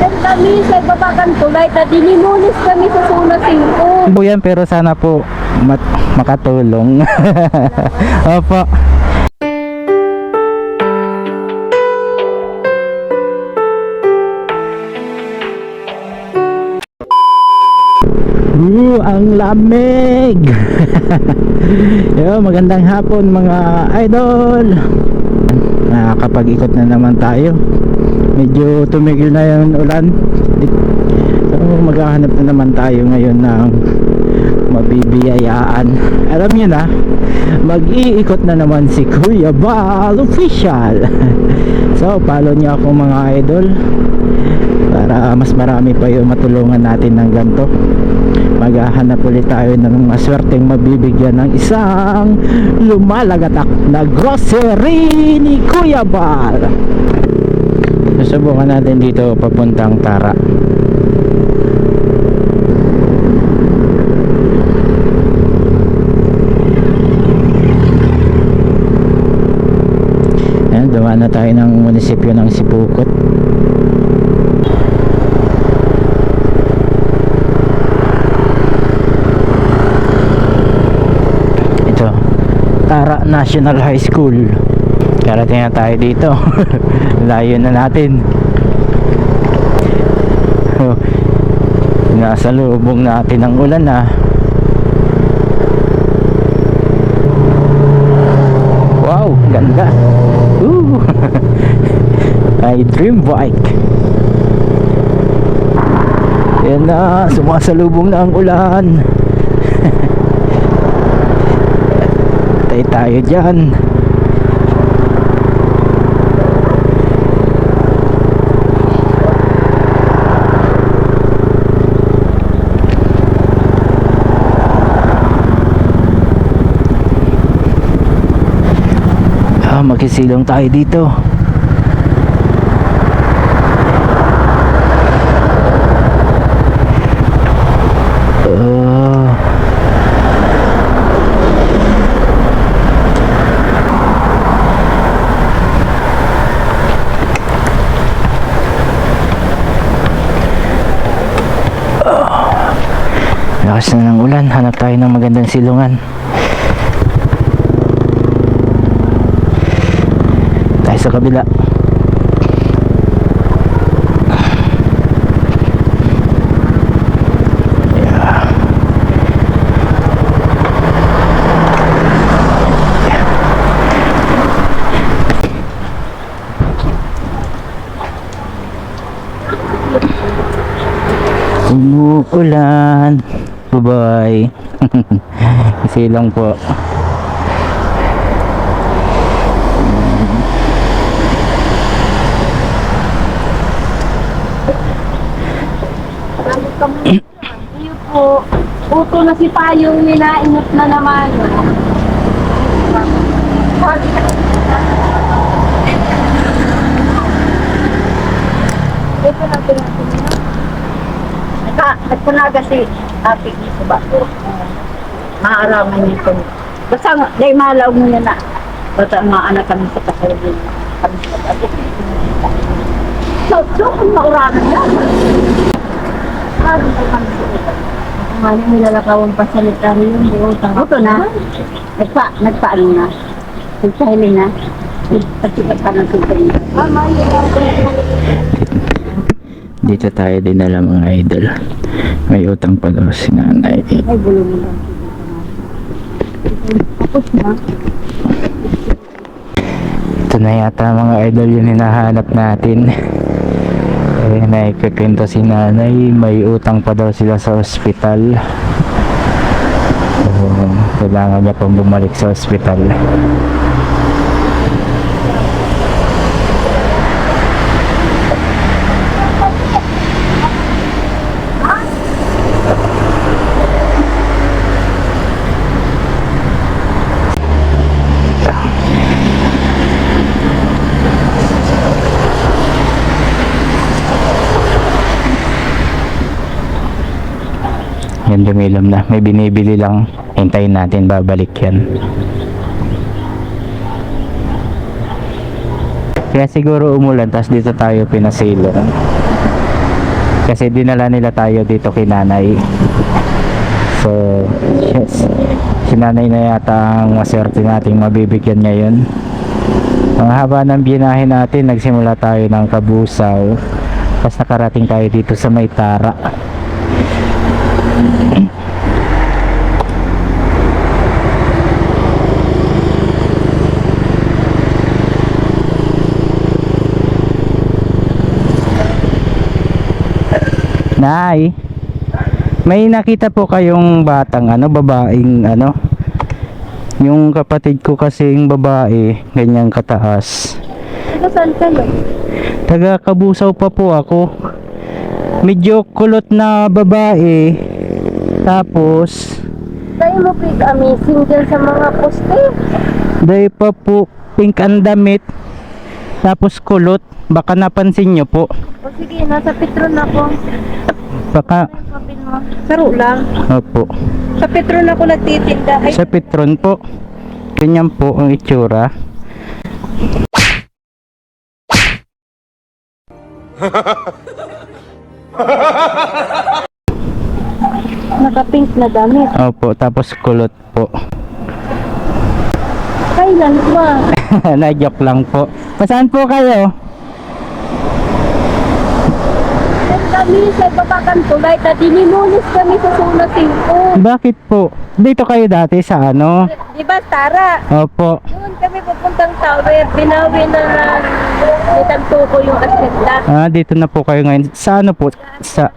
kami sa Babakan Tulay na dinimunis kami sa Zona 5. Po yan, pero sana po makatulong. Opo. Ang lamig. Yo, magandang hapon mga idol. Nakakapag-ikot na naman tayo. Medyo tumigil na yung ulan. So maghahanap na naman tayo ngayon ng mabibiyayaan. Alam niyo na, mag-iikot na naman si Kuya Bal Official. So follow niyo ako mga idol para mas marami pa yung matulungan natin ng ganito. Maghahanap ulit tayo ng maswerteng mabibigyan ng isang lumalagatak na grocery ni Kuya Bal. Susubukan natin dito papuntang Tara. Ayan, dumaan na tayo ng munisipyo ng Sipukot. Tara National High School. Karating na tayo dito. Layo na natin. Nasa lubong natin ng ulan ah. Wow, ganda. Ay dream bike. Yan na, sumasalubong na ang ulan. Tayo dyan. Magsisilong tayo dito. Lakas na ng ulan, hanap tayo ng magandang silungan. Tayo sa kabila. Yeah. Umuulan. Bye-bye. Kasi lang po. Iyo po. Puto na si Payong ninainot na naman. Ito na pinagpili na. Nagpunaga si Apik sa bato. Maaraman niya ito. Basta dahil malaw mo niya na. Basta mga anak kami sa kasalubin. Kami sa bato. So, kung mauraman niya. Parang po kami sa ito. Ngayon nilalakawan pa sa litan yun. Ito na. Nagpaano na. Nagsahiling na. Nagpasikat pa ng sultan. Dito tayo dinala mga idol. May utang pa daw si nanay. Ay, gulo mo lang. Tapos na. Ito na yata mga idol yung hinahanap natin. Naikukwento si nanay, may utang pa daw sila sa ospital. Kailangan niya pang bumalik sa ospital. Yan, dumilom na. May binibili lang. Hintayin natin, babalik yan. Kaya siguro umulan, tapos dito tayo pinasilong. Yan, Kasi dinala nila tayo dito kay nanay. So, yes. Si nanay na yata ang maswerte nating mabibigyan ngayon. Ang haba ng binahe natin, nagsimula tayo ng Kabusaw. Tapos nakarating tayo dito sa Maytara. Nay, may nakita po kayong batang babaeng yung kapatid ko kasing babae, ganyang kataas. Saan kayo? Taga Kabusaw pa po ako. Medyo kulot na babae. Tapos Tayo mo amazing dyan sa mga poste. dahil pa po pink ang damit. Tapos kulot. Baka napansin nyo po. O sige, nasa Petron ako. Baka, Papel mo. Saro lang. opo. Sa Petron ako nagtitinda. Ay, Sa Petron po. Ganyan po ang itsura. naka-pink na damit. Opo, tapos kulot po. Kailan ba? Na-joke lang po. Saan po kayo? Kami sa babakan tulay na dinimulis kami sa Suna 5. Bakit po? Dito kayo dati sa Di ba, Tara? Opo. Doon kami pupuntang tower. Binawi na nitagto ko yung asyenda. Dito na po kayo ngayon. Sa po? Sa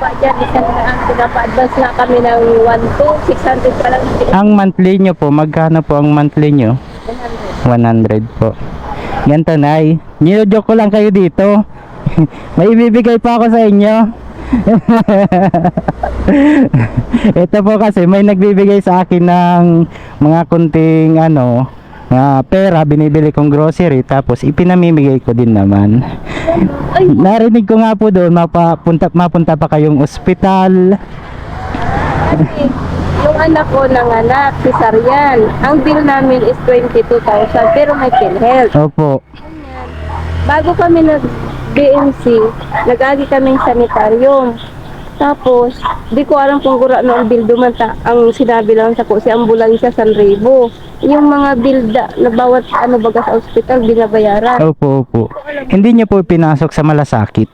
Lupa dyan, isang daan. Pinapa-advance na kami ng 1,200, 600 pa lang. ang monthly nyo po, magkano po ang monthly nyo? 100 po. Ganito, Nay. Nilo-joke ko lang kayo dito. May ibibigay pa ako sa inyo. Ito po kasi may nagbibigay sa akin ng mga kunting pera, binibili kong grocery, tapos ipinamimigay ko din naman. Ay, Narinig ko nga po doon, mapunta pa kayong ospital. kasi yung anak ko nanganak, cesarean. Ang bill namin is 22,000 pero may PhilHealth. Opo. Bago kami nag-BMC, nag-agi kaming sanitarium. Tapos, di ko alam kung gura no ang bill dumanta. Ang sinabi lang sa ko, si ambulansya 1,000. Yung mga bill na bawat baga sa ospital, binabayaran. Opo, opo. Hindi niyo po pinasok sa malasakit.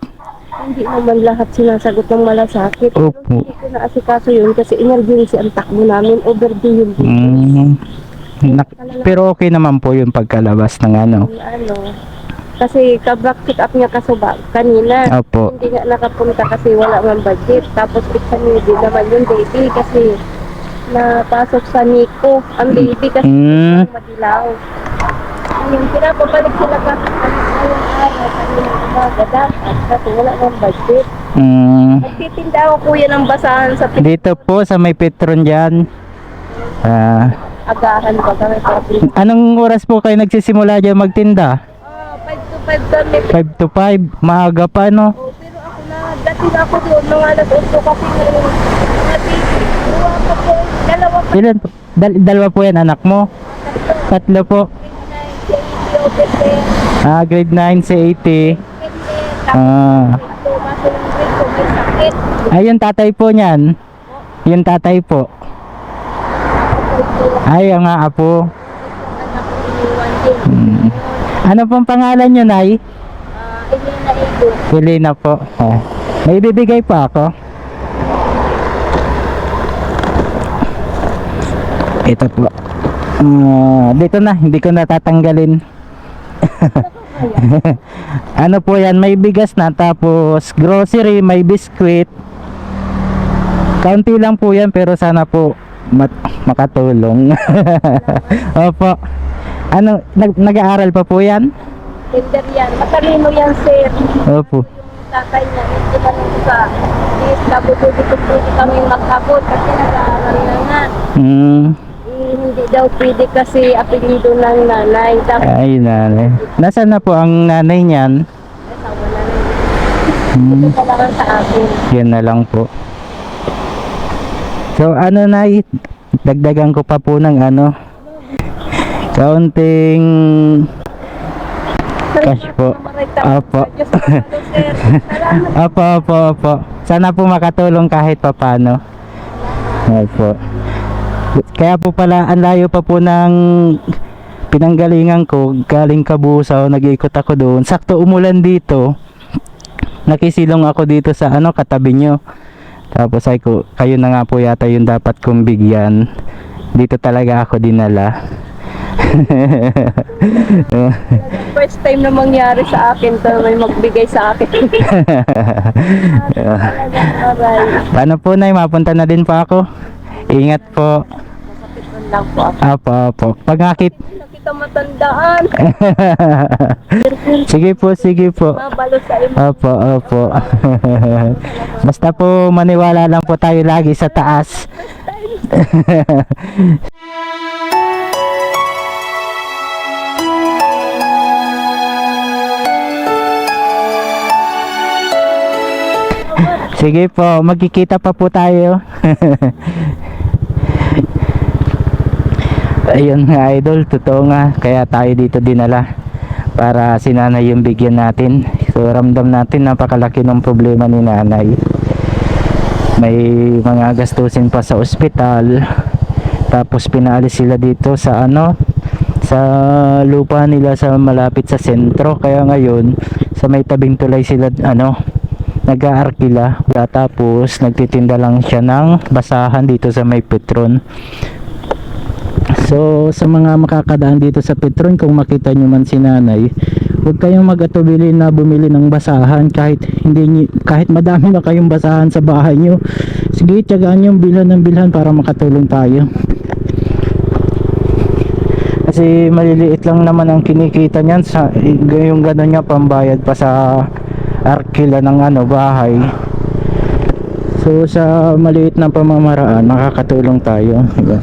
Hindi naman lahat sinasagot ng malasakit. Pero Opo. hindi ko naasikaso yun kasi emergency ang takbo namin. Overdue yung bill. Pero okay naman po yung pagkalabas ng Kasi kabak check up niya kasuba kanina. Opo. Hindi nga nakapunta kasi wala mang budget. Tapos examine naman yung baby kasi napasok sa Nico. Ang baby kasi madilaw. Ayun, pinapabalik sila ka ngayong araw kanina umaga dapat kasi wala mang budget. Nagtitinda ako kuya ng basahan sa Dito po sa may Petron dyan. agahan ba kami problem. Anong oras po kayo nagsisimula dyan magtinda? 5 to 5 kami. 5 to 5, maaga pa no? Oh, pero ako dati na ako doon, mga alas 8 kasi ngayon, mga baby, dalawa pa po, dalawa pa, Ilan po? Dalawa po yan anak mo? Tatlo po. Grade 9 sa 80. Yung tatay po niyan. Yung tatay po. Ay, ang apo. Ano pong pangalan nyo, Nay? Elena po. May bibigay pa ako. Ito po. Dito na, hindi ko natatanggalin. Ano po yan, may bigas na, tapos grocery, may biskwit. Kaunti lang po yan, pero sana po makatulong. Opo. Nag-aaral pa po yan? Tender yan, matalino yan sir. Opo. Yung tatay niya, hindi man sa DSWD kung pwede kami magkabot kasi nag-aaral na nga. Hindi daw pwede kasi apelido ng nanay. Tapos, Ay, nanay. Nasaan na po ang nanay niyan? asawa na rin. Ito pa lang sa akin. Yan na lang po. So Nay, dagdagan ko pa po ng kaunting Cash po. Opo. Opo, opo, opo. Sana po makatulong kahit papano. Opo. Kaya po pala, ang layo pa po ng pinanggalingan ko, galing Kabusaw, nag-iikot ako doon. Sakto umulan dito. Nakisilong ako dito sa katabi nyo. Tapos ay ko, kayo na nga po yata yung dapat kong bigyan. Dito talaga ako dinala. First time na mangyari sa akin to, may magbigay sa akin. Paano po, Nay? Mapunta na din po ako. Ingat po. Masakit lang po ako. Apo, apo. Pag Nakita matandaan. Sige po, sige po. Mabalo sa imo. Opo, opo. Basta po maniwala lang po tayo lagi sa taas. Sige po, magkikita pa po tayo. Ayun nga idol, totoo nga, kaya tayo dito dinala para si nanay yung bigyan natin. So ramdam natin napakalaki ng problema ni nanay. May mga gastusin pa sa ospital, tapos pinaalis sila dito sa sa lupa nila sa malapit sa sentro, kaya ngayon sa may tabing tulay sila nag-aarkila, tapos nagtitinda lang siya ng basahan dito sa may Petron. So sa mga makakadaan dito sa Petron, kung makita nyo man si nanay, huwag kayong mag-atubili na bumili ng basahan kahit madami na kayong basahan sa bahay nyo. Sige, tiyagaan yung bilhan ng bilhan para makatulong tayo. Kasi maliliit lang naman ang kinikita niyan, yung gano'n nga pambayad pa sa arkila ng bahay. So sa maliit na pamamaraan makakatulong tayo, diba?